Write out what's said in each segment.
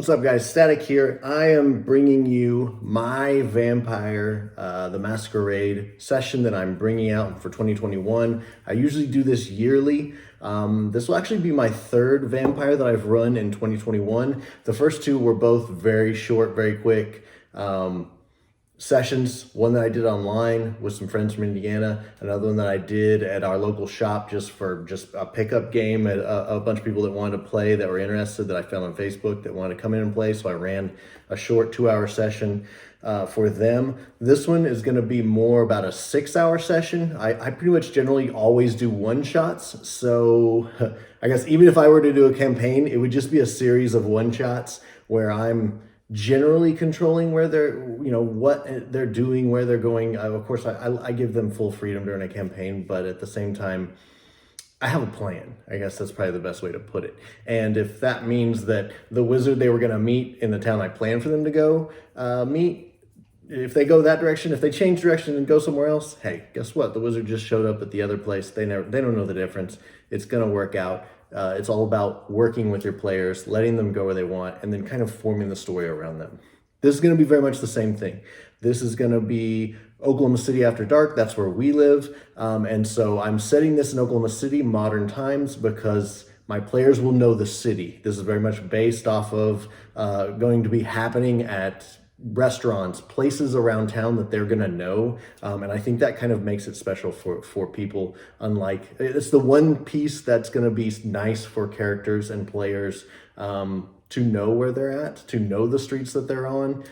What's up, guys? Static here. I am bringing you my vampire, the Masquerade session that I'm bringing out for 2021. I usually do this yearly. This will actually be my third vampire that I've run in 2021. The first two were both very short, very quick sessions. One that I did online with some friends from Indiana, another one that I did at our local shop just for a pickup game at a bunch of people that wanted to play, that were interested, that I found on Facebook, that wanted to come in and play. So I ran a short 2-hour session for them. This one is going to be more about a 6-hour session. I pretty much generally always do one-shots. So I guess even if I were to do a campaign, it would just be a series of one-shots where I'm generally controlling where they're, what they're doing, where they're going. Of course, I give them full freedom during a campaign, but at the same time, I have a plan. I guess that's probably the best way to put it. And if that means that the wizard they were going to meet in the town I planned for them to go meet, if they go that direction, if they change direction and go somewhere else, hey, guess what? The wizard just showed up at the other place. They don't know the difference. It's going to work out. It's all about working with your players, letting them go where they want, and then kind of forming the story around them. This is going to be very much the same thing. This is going to be Oklahoma City after dark. That's where we live. And so I'm setting this in Oklahoma City, modern times, because my players will know the city. This is very much based off of going to be happening at restaurants, places around town that they're gonna know, and I think that kind of makes it special for people. Unlike, it's the one piece that's gonna be nice for characters and players to know where they're at, to know the streets that they're on,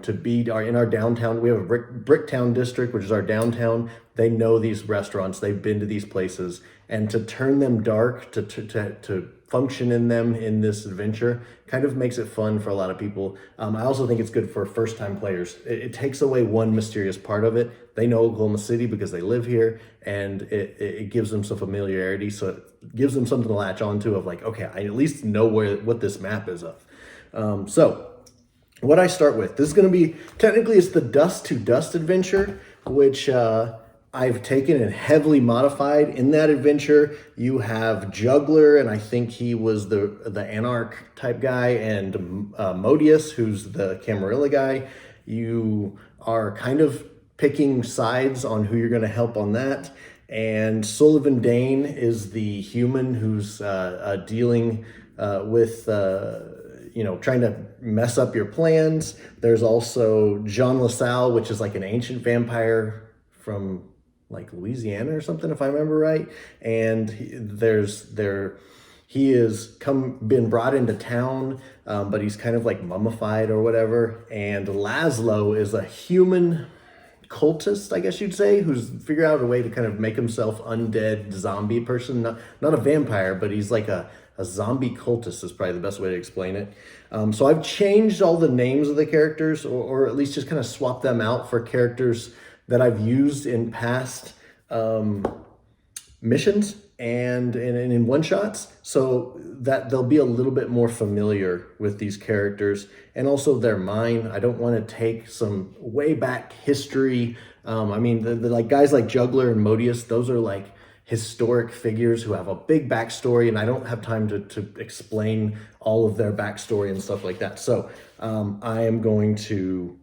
to be in our downtown. We have a Bricktown district, which is our downtown. They know these restaurants, they've been to these places, and to turn them dark, to function in them in this adventure kind of makes it fun for a lot of people. I also think it's good for first-time players. It takes away one mysterious part of it. They know Oklahoma City because they live here, and it gives them some familiarity, so it gives them something to latch onto of like, okay, I at least know what this map is of. So what I start with, this is going to be, technically it's the Dust to Dust adventure, which I've taken and heavily modified. In that adventure, you have Juggler, and I think he was the Anarch type guy, and Modius, who's the Camarilla guy. You are kind of picking sides on who you're going to help on that. And Sullivan Dane is the human who's dealing with trying to mess up your plans. There's also Jean LaSalle, which is like an ancient vampire from like Louisiana or something, if I remember right. And he is been brought into town, but he's kind of like mummified or whatever. And Laszlo is a human cultist, I guess you'd say, who's figured out a way to kind of make himself undead zombie person. Not a vampire, but he's like a zombie cultist is probably the best way to explain it. So I've changed all the names of the characters, or at least just kind of swapped them out for characters that I've used in past missions and in one-shots, so that they'll be a little bit more familiar with these characters, and also they're mine. I don't want to take some way back history. I mean, the like guys like Juggler and Modius, those are like historic figures who have a big backstory, and I don't have time to explain all of their backstory and stuff like that. So I am going to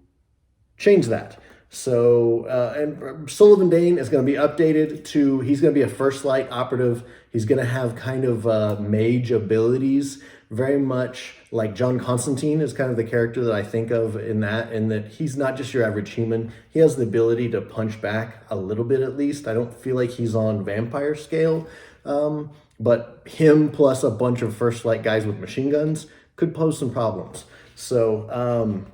change that. So, and Sullivan Dane is going to be updated to, he's going to be a First Light operative. He's going to have kind of mage abilities, very much like John Constantine is kind of the character that I think of in that he's not just your average human. He has the ability to punch back a little bit at least. I don't feel like he's on vampire scale, but him plus a bunch of First Light guys with machine guns could pose some problems. So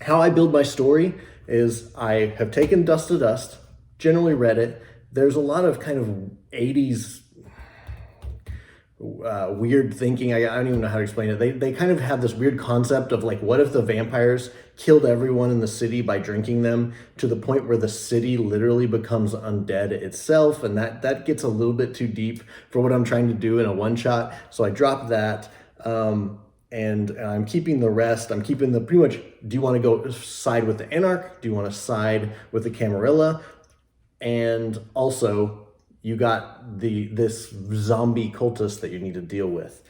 how I build my story is I have taken Dust to Dust, generally read it. There's a lot of kind of 80s weird thinking. I don't even know how to explain it. They kind of have this weird concept of like, what if the vampires killed everyone in the city by drinking them to the point where the city literally becomes undead itself? And that gets a little bit too deep for what I'm trying to do in a one-shot. So I dropped that. And I'm keeping the rest. I'm keeping the pretty much, do you want to go side with the Anarch? Do you want to side with the Camarilla? And also, you got this zombie cultist that you need to deal with,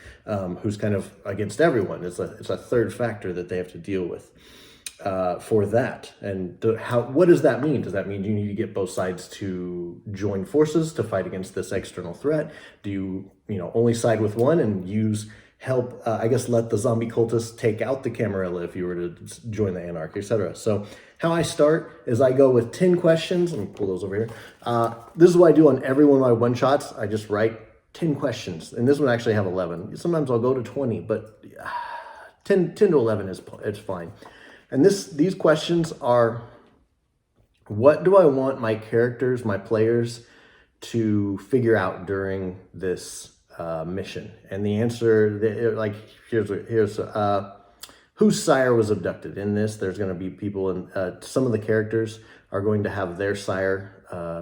who's kind of against everyone. It's a third factor that they have to deal with for that. And what does that mean? Does that mean you need to get both sides to join forces to fight against this external threat? Do you only side with one and help, I guess, let the zombie cultists take out the Camarilla if you were to join the Anarchy, etc. So how I start is I go with 10 questions. Let me pull those over here. This is what I do on every one of my one-shots. I just write 10 questions. And this one actually have 11. Sometimes I'll go to 20, but 10 to 11 it's fine. And these questions are, what do I want my characters, my players, to figure out during this mission? And the answer, like, here's whose sire was abducted. In this, there's going to be people, and some of the characters are going to have their sire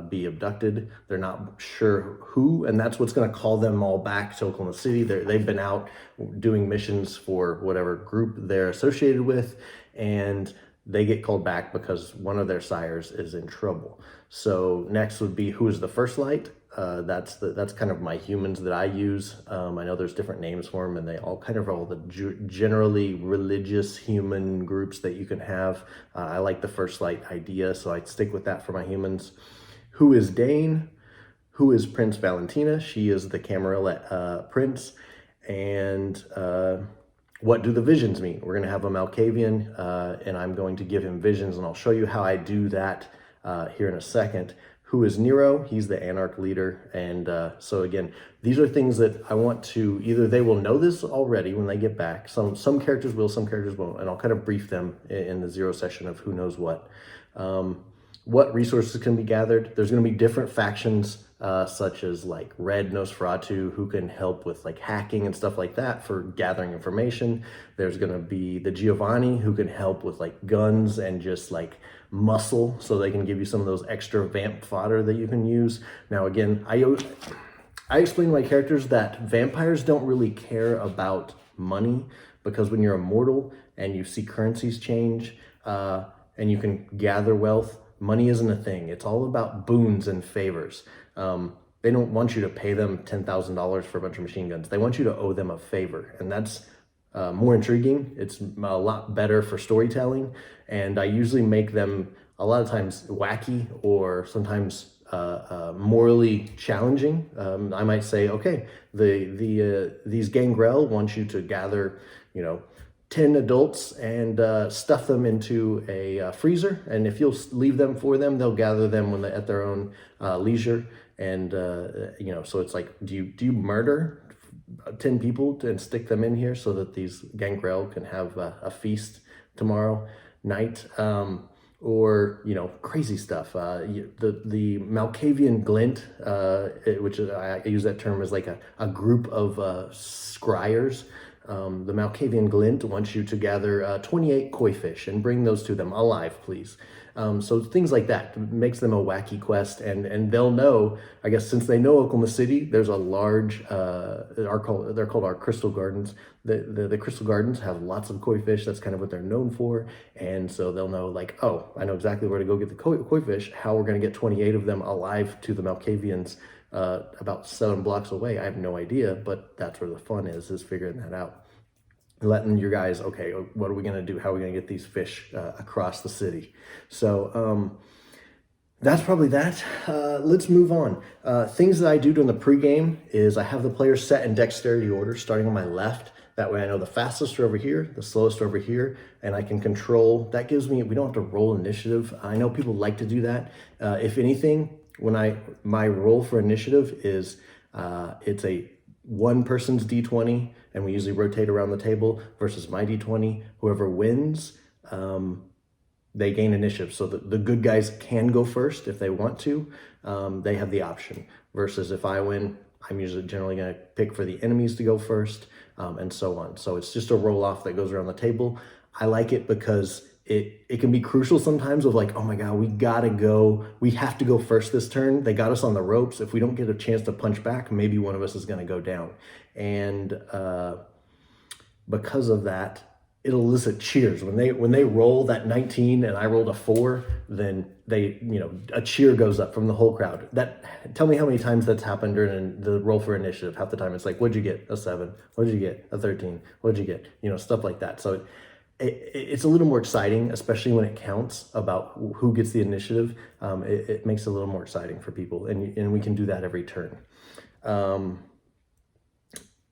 be abducted. They're not sure who, and that's what's going to call them all back to Oklahoma City. They've been out doing missions for whatever group they're associated with, and they get called back because one of their sires is in trouble. So next would be, who is the first light? That's kind of my humans that I use. I know there's different names for them, and they all kind of are all the generally religious human groups that you can have. I like the first light idea, so I stick with that for my humans. Who is Dane? Who is Prince Valentina? She is the Camarilla prince. And what do the visions mean? We're going to have a Malkavian, and I'm going to give him visions, and I'll show you how I do that here in a second. Who is NERO? He's the Anarch leader. And so again, these are things that I want to, either they will know this already when they get back. Some characters will, some characters won't. And I'll kind of brief them in the 0 session of who knows what. What resources can be gathered? There's going to be different factions, such as like Red NOSFERATU, who can help with like hacking and stuff like that for gathering information. There's going to be the Giovanni, who can help with like guns and just like muscle, so they can give you some of those extra vamp fodder that you can use. Now again, I explain to my characters that vampires don't really care about money, because when you're immortal and you see currencies change and you can gather wealth, money isn't a thing. It's all about boons and favors. They don't want you to pay them $10,000 for a bunch of machine guns. They want you to owe them a favor, and that's more intriguing. It's a lot better for storytelling, and I usually make them a lot of times wacky or sometimes morally challenging. I might say, okay, these gangrel want you to gather, 10 adults and stuff them into a freezer, and if you'll leave them for them, they'll gather them when at their own leisure. And so it's like, do you murder 10 people and stick them in here so that these gangrel can have a feast tomorrow night? Or crazy stuff. The Malkavian glint, which I use that term as like a group of scryers. The Malkavian glint wants you to gather 28 koi fish and bring those to them alive, please. So things like that makes them a wacky quest, and they'll know, I guess, since they know Oklahoma City, there's a large, they're called our crystal gardens. The crystal gardens have lots of koi fish. That's kind of what they're known for. And so they'll know, like, oh, I know exactly where to go get the koi fish. How we're going to get 28 of them alive to the Malkavians about 7 blocks away, I have no idea, but that's where the fun is figuring that out. Letting your guys, okay, what are we going to do? How are we going to get these fish across the city? So that's probably that. Let's move on. Things that I do during the pregame is I have the players set in dexterity order, starting on my left. That way I know the fastest are over here, the slowest are over here, and I can control. That gives me, we don't have to roll initiative. I know people like to do that. If anything, my roll for initiative is, it's a one person's D20, and we usually rotate around the table, versus my D20. Whoever wins, they gain initiative. So the good guys can go first if they want to. They have the option. Versus if I win, I'm usually generally going to pick for the enemies to go first, and so on. So it's just a roll off that goes around the table. I like it because it can be crucial sometimes of like, oh my God, we have to go first this turn. They got us on the ropes. If we don't get a chance to punch back, maybe one of us is going to go down. And because of that, it'll elicit cheers. When they roll that 19 and I rolled a 4, then they, you know, a cheer goes up from the whole crowd. Tell me how many times that's happened during the roll for initiative. Half the time it's like, what'd you get? A 7. What'd you get? A 13. What'd you get? You know, stuff like that. So it's a little more exciting, especially when it counts about who gets the initiative. It makes it a little more exciting for people, and we can do that every turn.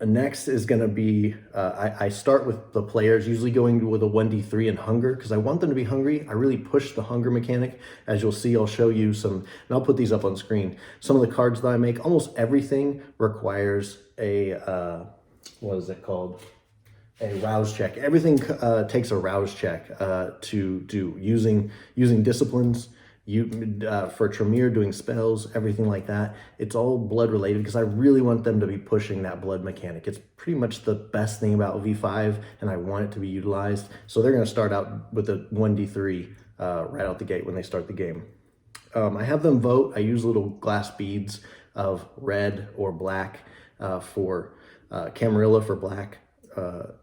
Next is going to be, I start with the players, usually going with a 1d3 and hunger, because I want them to be hungry. I really push the hunger mechanic. As you'll see, I'll show you some, and I'll put these up on screen. Some of the cards that I make, almost everything requires a, what is it called? A rouse check. Everything takes a rouse check to do, using disciplines, for TREMERE, doing spells, everything like that. It's all blood related because I really want them to be pushing that blood mechanic. It's pretty much the best thing about V5, and I want it to be utilized. So they're going to start out with a 1d3 right out the gate when they start the game. I have them vote. I use little glass beads of red or black for Camarilla for black,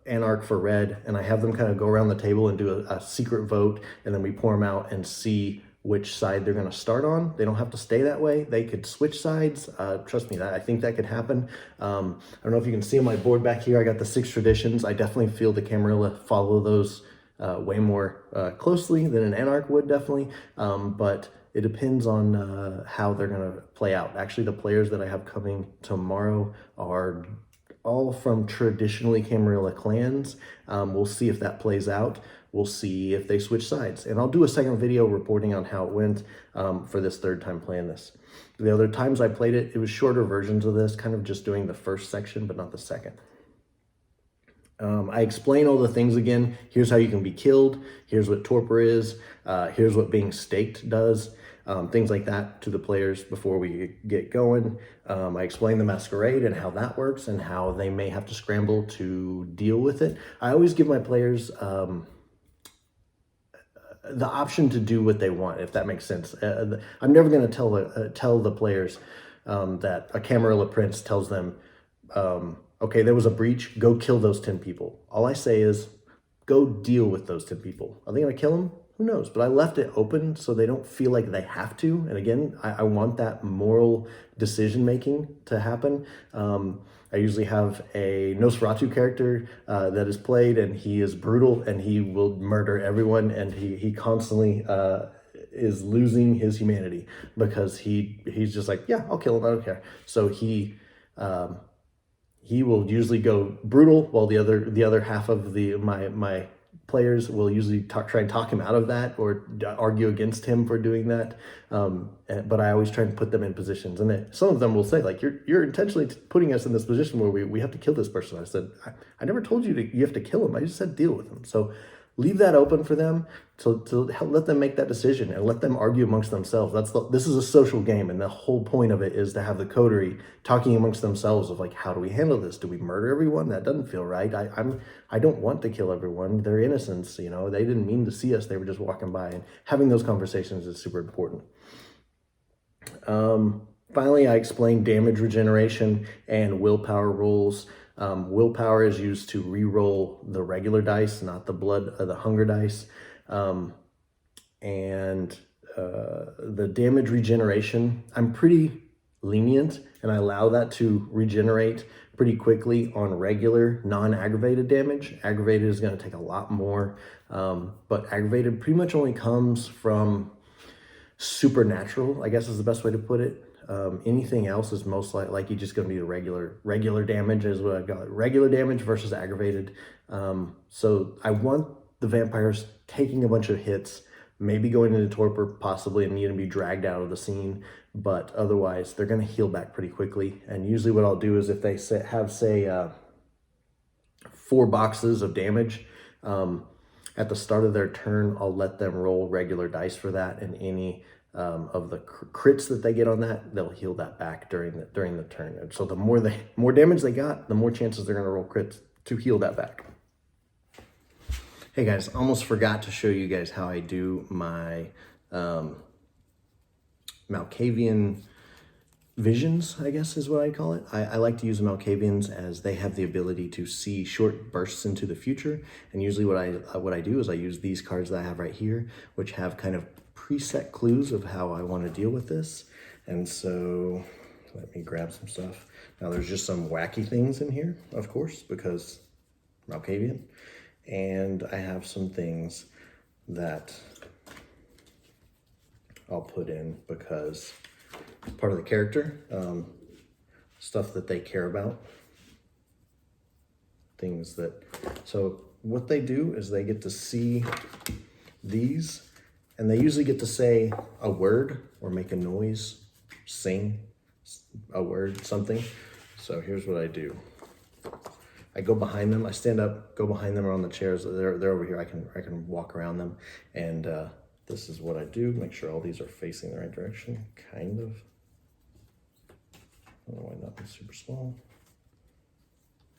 Anarch for red, and I have them kind of go around the table and do a secret vote, and then we pour them out and see which side they're going to start on. They don't have to stay that way. They could switch sides. Trust me, I think that could happen. I don't know if you can see on my board back here, I got the 6 traditions. I definitely feel the Camarilla follow those way more closely than an Anarch would, definitely. But it depends on how they're going to play out. Actually, the players that I have coming tomorrow are all from traditionally Camarilla clans. We'll see if that plays out. We'll see if they switch sides. And I'll do a second video reporting on how it went for this 3rd time playing this. The other times I played it, it was shorter versions of this, kind of just doing the first section, but not the second. I explain all the things again. Here's how you can be killed. Here's what torpor is. Here's what being staked does. Things like that to the players before we get going. I explain the Masquerade and how that works and how they may have to scramble to deal with it. I always give my players the option to do what they want, if that makes sense. I'm never going to tell the players that a Camarilla prince tells them, okay, there was a breach, go kill those 10 people. All I say is, go deal with those 10 people. Are they going to kill them? Who knows? But I left it open so they don't feel like they have to. And again, I want that moral decision-making to happen. I usually have a NOSFERATU character that is played, and he is brutal, and he will murder everyone, and he constantly is losing his humanity because he's just like, yeah, I'll kill him, I don't care. So he will usually go brutal, while the other half of my players will usually try and talk him out of that or argue against him for doing that. But I always try and put them in positions. And some of them will say, like, you're intentionally putting us in this position where we have to kill this person. I said, I never told you you have to kill him. I just said deal with him. So leave that open for them to let them make that decision and let them argue amongst themselves. This is a social game, and the whole point of it is to have the coterie talking amongst themselves of like, how do we handle this? Do we murder everyone? That doesn't feel right. I don't want to kill everyone. They're innocents, you know. They didn't mean to see us. They were just walking by, and having those conversations is super important. Finally, I explained damage regeneration and willpower rolls. Willpower is used to re-roll the regular dice, not the the hunger dice. And the damage regeneration, I'm pretty lenient, and I allow that to regenerate pretty quickly on regular non-aggravated damage. Aggravated is going to take a lot more, but aggravated pretty much only comes from supernatural, I guess is the best way to put it. Anything else is most likely just going to be the regular damage, is what I got. Regular damage versus aggravated. So I want the vampires taking a bunch of hits, maybe going into torpor, possibly, and needing to be dragged out of the scene. But otherwise, they're going to heal back pretty quickly. And usually what I'll do is if they have, say, 4 boxes of damage, at the start of their turn, I'll let them roll regular dice for that, and any of the crits that they get on that, they'll heal that back during the turn. And so the more damage they got, the more chances they're going to roll crits to heal that back. Hey guys, almost forgot to show you guys how I do my Malkavian visions, I guess is what I call it. I like to use the Malkavians as they have the ability to see short bursts into the future. And usually what I do is I use these cards that I have right here, which have kind of preset clues of how I want to deal with this. And so let me grab some stuff. Now there's just some wacky things in here, of course, because Malkavian. And I have some things that I'll put in because part of the character, stuff that they care about, things that, so what they do is they get to see these, and they usually get to say a word or make a noise, sing a word, something. So here's what I do. I go behind them, I stand up, go behind them on the chairs. They're over here, I can walk around them, and this is what I do. Make sure all these are facing the right direction, kind of. I don't know why not be super small,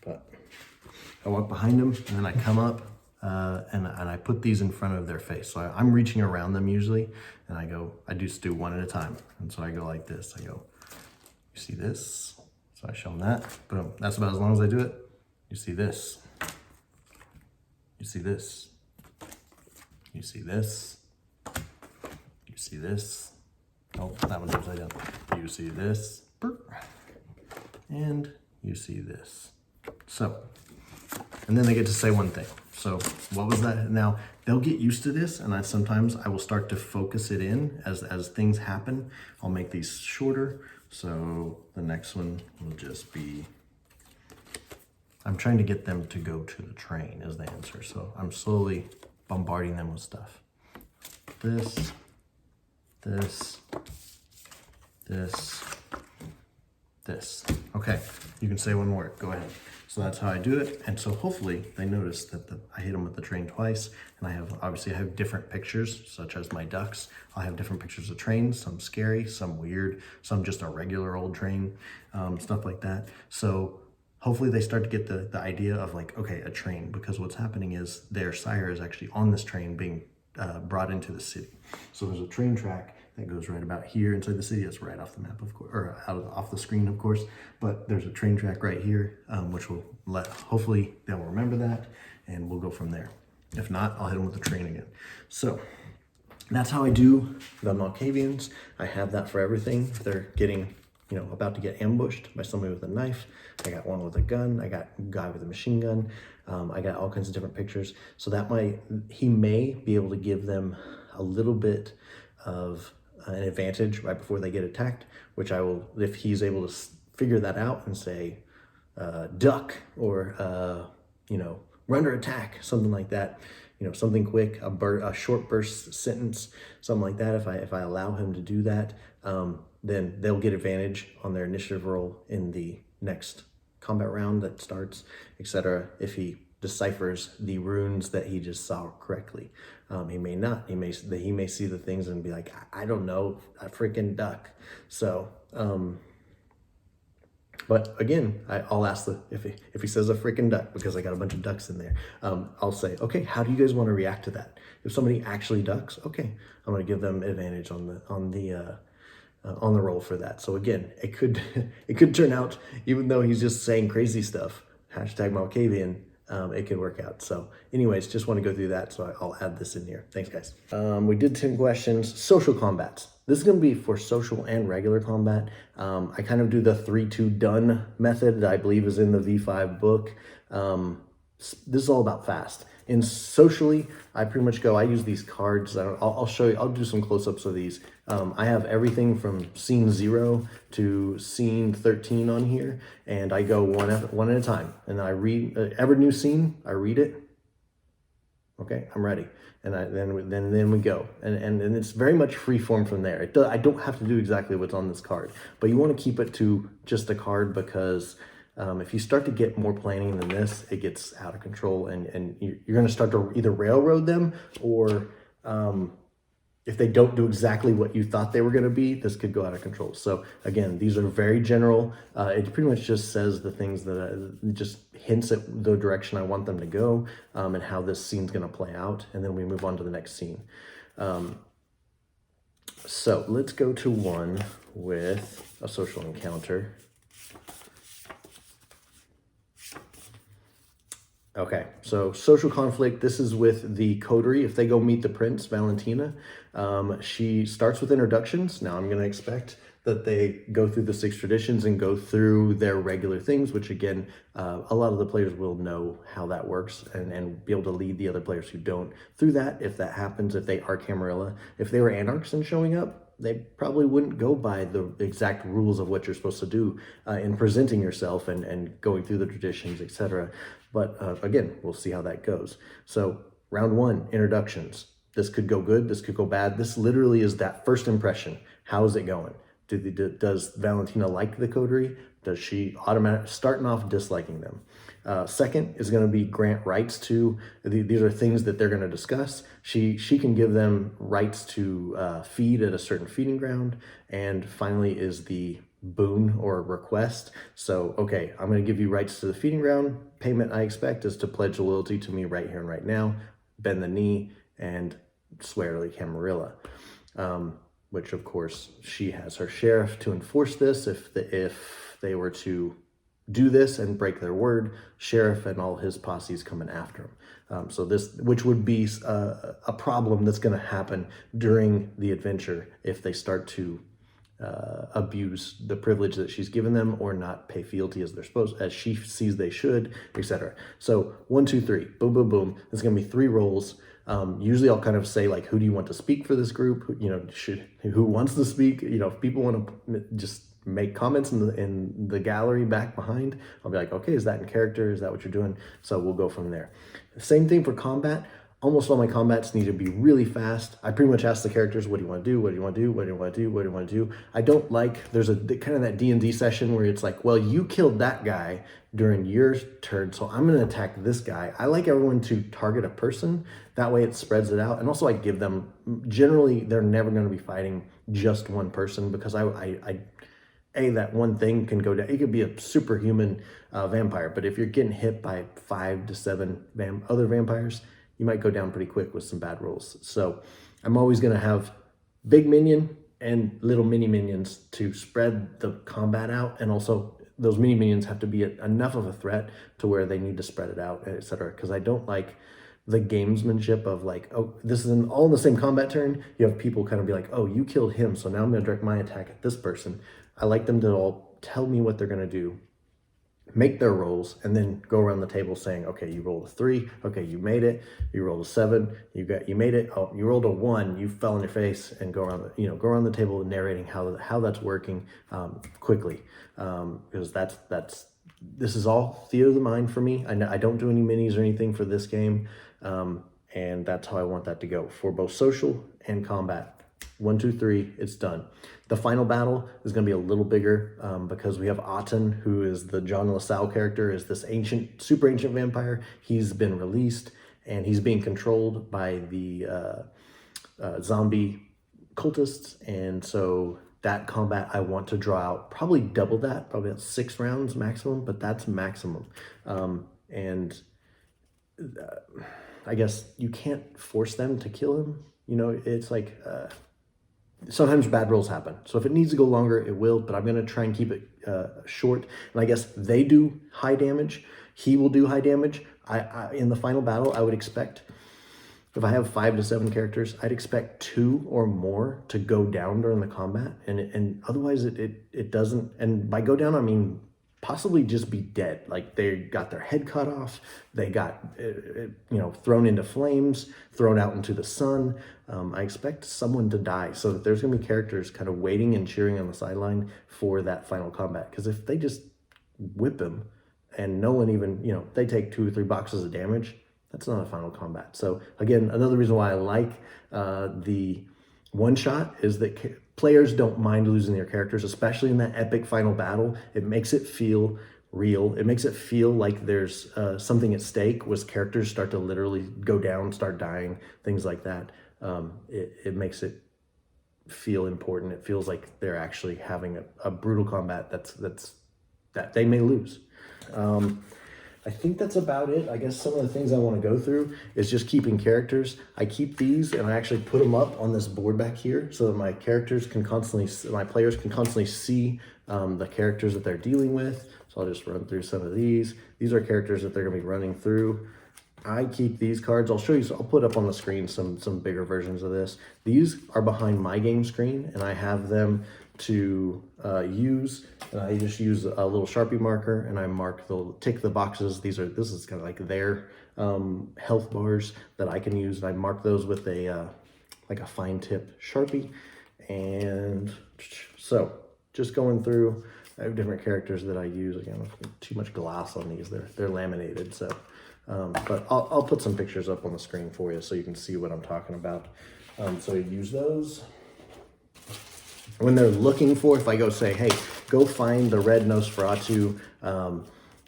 but I walk behind them and then I come up and I put these in front of their face. So I'm reaching around them usually, and I just do one at a time. And so I go like this. I go, you see this? So I show them that. Boom. That's about as long as I do it. You see this. You see this. You see this. You see this. Oh, that one's upside down. You see this. And you see this. So, and then they get to say one thing. So what was that? Now they'll get used to this, and sometimes I will start to focus it in as things happen. I'll make these shorter. So the next one will just be, I'm trying to get them to go to the train as the answer. So I'm slowly bombarding them with stuff. This, this, this, this. Okay, you can say one word, go ahead. So that's how I do it. And so hopefully they notice that I hit them with the train twice, and I have different pictures, such as my ducks. I'll have different pictures of trains, some scary, some weird, some just a regular old train, stuff like that. So hopefully they start to get the idea of like, okay, a train, because what's happening is their sire is actually on this train being brought into the city. So there's a train track that goes right about here inside the city. It's right off the map, of course, or off the screen, of course. But there's a train track right here, which will hopefully they'll remember that, and we'll go from there. If not, I'll hit them with the train again. So that's how I do the Malkavians. I have that for everything. If they're getting, about to get ambushed by somebody with a knife, I got one with a gun. I got a guy with a machine gun. I got all kinds of different pictures. So he may be able to give them a little bit of an advantage right before they get attacked, which I will, if he's able to figure that out and say, duck, or, we're under attack, something like that, something quick, a short burst sentence, something like that. If I allow him to do that, then they'll get advantage on their initiative roll in the next combat round that starts, etc. If he deciphers the runes that he just saw correctly. He may not. He may see the things and be like, I don't know, a freaking duck. So, but again, I'll ask if he says a freaking duck, because I got a bunch of ducks in there. I'll say, okay, how do you guys want to react to that? If somebody actually ducks, okay, I'm going to give them advantage on the roll for that. So again, it could turn out, even though he's just saying crazy stuff, #Malkavian, it could work out. So anyways, just want to go through that. So I'll add this in here. Thanks, guys. We did 10 questions. Social combats. This is going to be for social and regular combat. I kind of do the 3-2 done method that I believe is in the V5 book. This is all about fast. In socially, I pretty much I use these cards. I'll show you, I'll do some close-ups of these. I have everything from scene 0 to scene 13 on here, and I go one at a time. And I read every new scene, I read it. Okay, I'm ready. And then we go. And it's very much free form from there. I don't have to do exactly what's on this card, but you want to keep it to just a card, because if you start to get more planning than this, it gets out of control, and you're going to start to either railroad them, or if they don't do exactly what you thought they were going to be, this could go out of control. So again, these are very general. It pretty much just says the things that just hints at the direction I want them to go, and how this scene's going to play out, and then we move on to the next scene. So let's go to one with a social encounter. Okay, so social conflict, this is with the coterie. If they go meet the prince, Valentina, she starts with introductions. Now I'm going to expect that they go through the 6 traditions and go through their regular things, which again, a lot of the players will know how that works and be able to lead the other players who don't through that, if that happens, if they are Camarilla. If they were Anarchs and showing up, they probably wouldn't go by the exact rules of what you're supposed to do in presenting yourself and going through the traditions, etc. But again, we'll see how that goes. So round 1, introductions. This could go good, this could go bad. This literally is that first impression. How is it going? Does Valentina like the coterie? Does she starting off disliking them? Second is going to be grant rights to, these are things that they're going to discuss. She can give them rights to feed at a certain feeding ground. And finally is the boon or request. So, okay, I'm going to give you rights to the feeding ground. Payment I expect is to pledge loyalty to me right here and right now, bend the knee, and swear to the Camarilla. Which of course she has her sheriff to enforce this. If they were to do this and break their word, sheriff and all his posse's coming after him. So this, which would be a problem that's going to happen during the adventure if they start to abuse the privilege that she's given them or not pay fealty as they're supposed, as she sees they should, etc. So 1, 2, 3, boom, boom, boom. There's going to be 3 rolls. Usually I'll kind of say like, who do you want to speak for this group? Who wants to speak? If people want to just make comments in the gallery back behind, I'll be like, okay, is that in character? Is that what you're doing? So we'll go from there. Same thing for combat. Almost all my combats need to be really fast. I pretty much ask the characters, what do you want to do? What do you want to do? What do you want to do? What do you want to do? I don't like, there's a kind of that D&D session where it's like, well, you killed that guy during your turn, so I'm going to attack this guy. I like everyone to target a person. That way it spreads it out. And also I give them, generally, they're never going to be fighting just one person because that one thing can go down. It could be a superhuman vampire, but if you're getting hit by 5 to 7 other vampires, you might go down pretty quick with some bad rolls. So I'm always going to have big minion and little mini minions to spread the combat out. And also those mini minions have to be enough of a threat to where they need to spread it out, etc. Because I don't like the gamesmanship of like, oh, this is all in the same combat turn. You have people kind of be like, oh, you killed him, so now I'm going to direct my attack at this person. I like them to all tell me what they're going to do, make their rolls, and then go around the table saying, okay, you rolled a 3, okay, you made it. You rolled a 7, you made it. Oh, you rolled a 1, you fell on your face, and go around the table narrating how that's working quickly, because this is all theater of the mind for me. I don't do any minis or anything for this game, and that's how I want that to go for both social and combat. 1, 2, 3, it's done. The final battle is going to be a little bigger because we have ATEN, who is the John LaSalle character, is this super ancient vampire. He's been released and he's being controlled by the zombie cultists. And so that combat, I want to draw out probably double that, probably about 6 rounds maximum, but that's maximum. I guess you can't force them to kill him. It's like... sometimes bad rolls happen. So if it needs to go longer, it will, but I'm going to try and keep it short. And I guess they do high damage. He will do high damage. In the final battle, I would expect, if I have 5 to 7 characters, I'd expect 2 or more to go down during the combat. And otherwise it doesn't. And by go down, I mean possibly just be dead. Like they got their head cut off. They got, thrown into flames, thrown out into the sun. I expect someone to die, so that there's going to be characters kind of waiting and cheering on the sideline for that final combat. Because if they just whip him and no one even, they take 2 or 3 boxes of damage, that's not a final combat. So again, another reason why I like the one-shot is that players don't mind losing their characters, especially in that epic final battle. It makes it feel real. It makes it feel like there's something at stake, was characters start to literally go down, start dying, things like that. It makes it feel important. It feels like they're actually having a brutal combat that they may lose. I think that's about it. I guess some of the things I want to go through is just keeping characters. I keep these and I actually put them up on this board back here so that my characters can constantly, my players can constantly see the characters that they're dealing with. So I'll just run through some of these. These are characters that they're going to be running through. I keep these cards. I'll show you, so I'll put up on the screen some bigger versions of this. These are behind my game screen and I have them to use, and I just use a little Sharpie marker and I tick the boxes. This is kind of like their health bars that I can use, and I mark those with a like a fine tip Sharpie. And so just going through, I have different characters that I use. Again, too much glass on these, they're laminated, so but I'll put some pictures up on the screen for you so you can see what I'm talking about. So you use those. When they're looking for, if I go say, hey, go find the red NOSFERATU,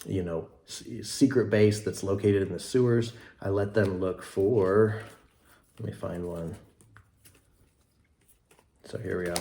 you know, secret base that's located in the sewers, I let them look for, let me find one. So here we go.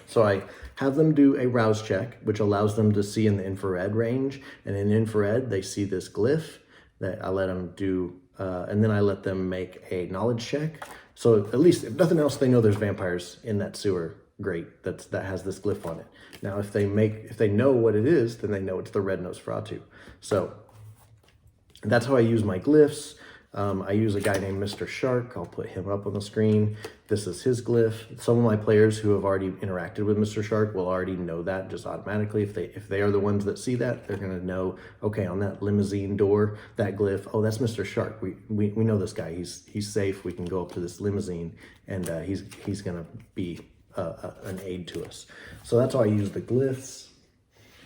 So I have them do a rouse check, which allows them to see in the infrared range. And in infrared, they see this glyph that I let them do, and then I let them make a knowledge check. So at least, if nothing else, they know there's vampires in that sewer. Great, that has this glyph on it. Now, if they know what it is, then they know it's the red NOSFERATU. So that's how I use my glyphs. I use a guy named Mr. Shark. I'll put him up on the screen. This is his glyph. Some of my players who have already interacted with Mr. Shark will already know that just automatically. If they are the ones that see that, they're gonna know, okay, on that limousine door, that glyph, oh, that's Mr. Shark. We know this guy. He's safe. We can go up to this limousine, and he's gonna be an aid to us. So that's how I use the glyphs.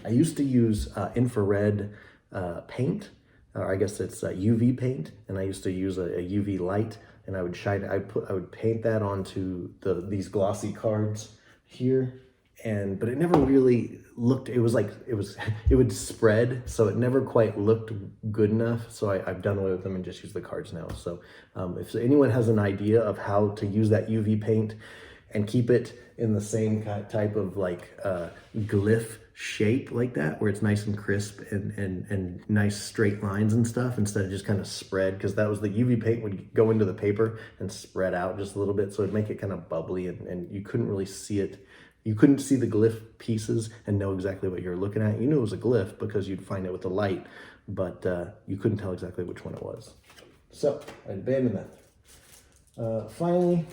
I used to use infrared paint. Or I guess it's UV paint, and I used to use a UV light, and I would I would paint that onto these glossy cards here, but it never really looked. It would spread, so it never quite looked good enough. So I've done away with them and just use the cards now. So if anyone has an idea of how to use that UV paint and keep it in the same type of like glyph shape like that, where it's nice and crisp and nice straight lines and stuff, instead of just kind of spread, because that was the UV paint would go into the paper and spread out just a little bit, so it'd make it kind of bubbly, and you couldn't really see it. You couldn't see the glyph pieces and know exactly what you're looking at. You knew it was a glyph because you'd find it with the light, but you couldn't tell exactly which one it was. So I abandoned that. Finally,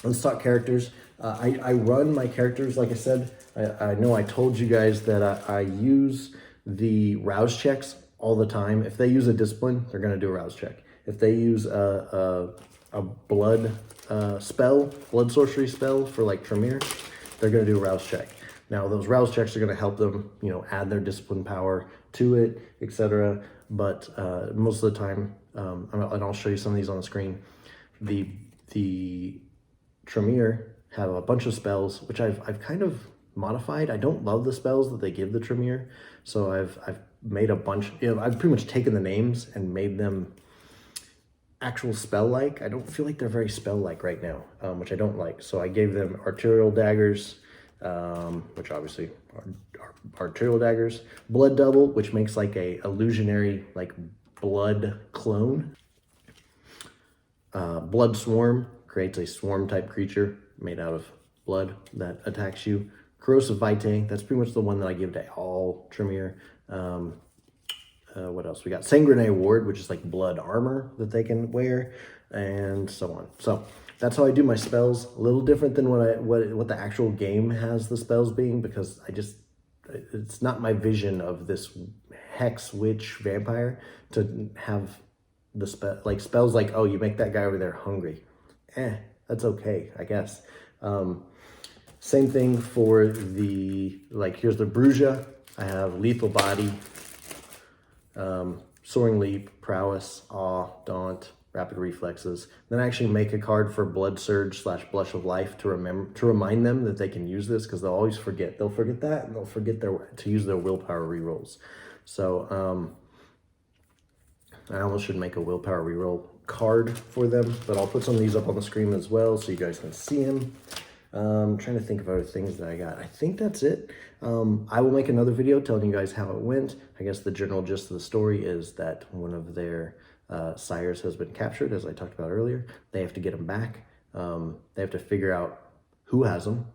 let's talk characters. I run my characters, like I said. I know I told you guys that I use the rouse checks all the time. If they use a discipline, they're going to do a rouse check. If they use a blood blood sorcery spell for like TREMERE, they're going to do a rouse check. Now, those rouse checks are going to help them, you know, add their discipline power to it, etc. But most of the time, and I'll show you some of these on the screen, the TREMERE have a bunch of spells, which I've kind of modified. I don't love the spells that they give the TREMERE, so I've made a bunch. You know, I've pretty much taken the names and made them actual spell-like. I don't feel like they're very spell-like right now, which I don't like. So I gave them arterial daggers, which obviously are arterial daggers. Blood double, which makes like a illusionary like blood clone. Blood swarm creates a swarm type creature made out of blood that attacks you. Corrosive Vitae, that's pretty much the one that I give to all TREMERE. What else? We got Sanguinary Ward, which is like blood armor that they can wear, and so on. So that's how I do my spells. A little different than what the actual game has the spells being, because it's not my vision of this hex witch vampire to have the spells like, oh, you make that guy over there hungry. That's okay, I guess. Same thing for here's the Bruja. I have Lethal Body, Soaring Leap, Prowess, Awe, Daunt, Rapid Reflexes. Then I actually make a card for Blood Surge / Blush of Life to remind them that they can use this, because they'll always forget. They'll forget that, and they'll forget to use their willpower rerolls. So I almost should make a willpower reroll card for them, but I'll put some of these up on the screen as well so you guys can see them. Trying to think of other things that I got. I think that's it. I will make another video telling you guys how it went. I guess the general gist of the story is that one of their sires has been captured, as I talked about earlier. They have to get him back. They have to figure out who has him,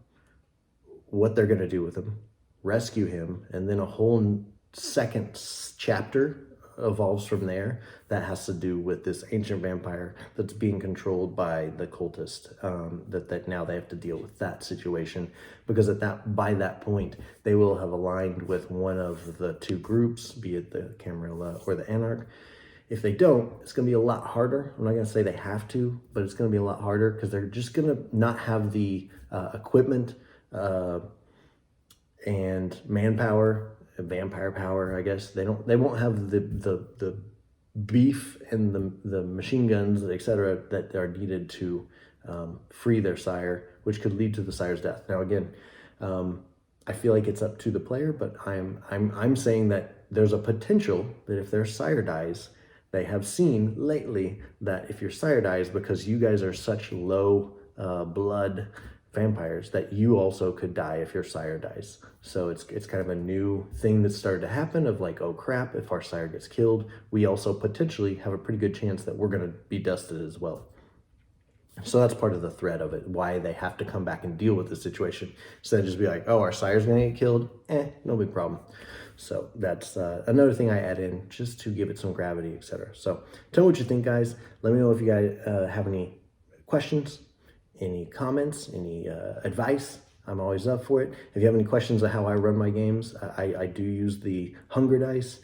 what they're going to do with him, rescue him, and then a whole second chapter evolves from there that has to do with this ancient vampire that's being controlled by the cultist. That now they have to deal with that situation, because by that point they will have aligned with one of the two groups, be it the Camarilla or the Anarch. If they don't, it's going to be a lot harder. I'm not going to say they have to, but it's going to be a lot harder because they're just going to not have the equipment and manpower, vampire power, I guess. They won't have the beef and the machine guns, etc., that are needed to free their sire, which could lead to the sire's death. Now again, I feel like it's up to the player, but I'm saying that there's a potential that if their sire dies, they have seen lately that if your sire dies, because you guys are such low blood vampires, that you also could die if your sire dies. So it's kind of a new thing that started to happen of like, oh crap, if our sire gets killed, we also potentially have a pretty good chance that we're going to be dusted as well. So that's part of the thread of it, why they have to come back and deal with the situation, instead of just be like, oh, our sire's going to get killed, no big problem. So that's another thing I add in just to give it some gravity, etc. So tell me what you think, guys. Let me know if you guys have any questions, any comments, any advice. I'm always up for it. If you have any questions on how I run my games, I do use the hunger dice.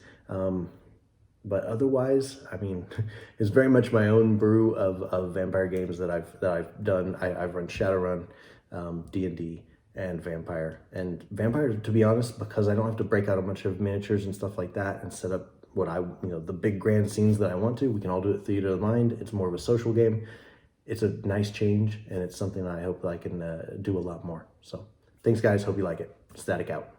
But otherwise, I mean, it's very much my own brew of vampire games that I've done. I've run Shadowrun, D&D, and Vampire. And Vampire, to be honest, because I don't have to break out a bunch of miniatures and stuff like that and set up what the big grand scenes that I want to. We can all do it theater of the mind. It's more of a social game. It's a nice change, and it's something that I hope that I can do a lot more. So thanks, guys. Hope you like it. Static out.